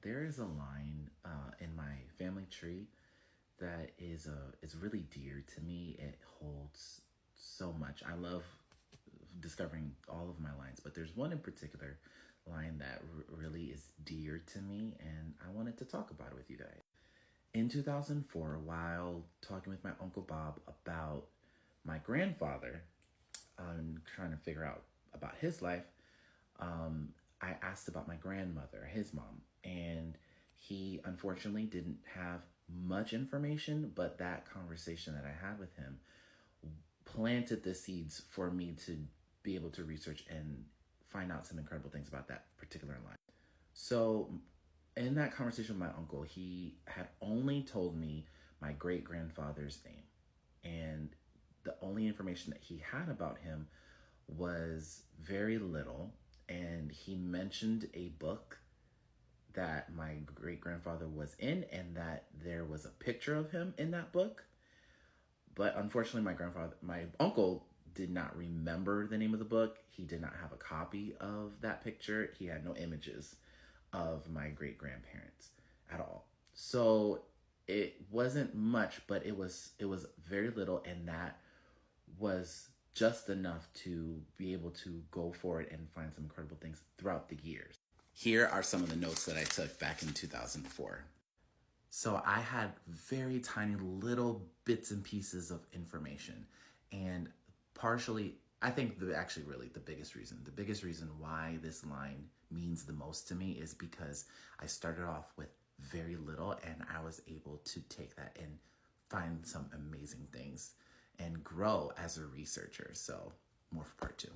There is a line in my family tree that is really dear to me. It holds so much. I love discovering all of my lines, but there's one in particular line that really is dear to me, and I wanted to talk about it with you guys. In 2004, while talking with my Uncle Bob about my grandfather, trying to figure out about his life, I asked about my grandmother, his mom, and he unfortunately didn't have much information, but that conversation that I had with him planted the seeds for me to be able to research and find out some incredible things about that particular line. So, in that conversation with my uncle, he had only told me my great grandfather's name. And the only information that he had about him was very little. And he mentioned a book that my great grandfather was in, and that there was a picture of him in that book. But unfortunately, my uncle did not remember the name of the book. He did not have a copy of that picture. He had no images of my great grandparents at all. So it wasn't much, but it was very little, and that was just enough to be able to go for it and find some incredible things throughout the years. Here are some of the notes that I took back in 2004. So I had very tiny little bits and pieces of information. And partially, I think actually really the biggest reason why this line means the most to me is because I started off with very little, and I was able to take that and find some amazing things and grow as a researcher. So more for part two.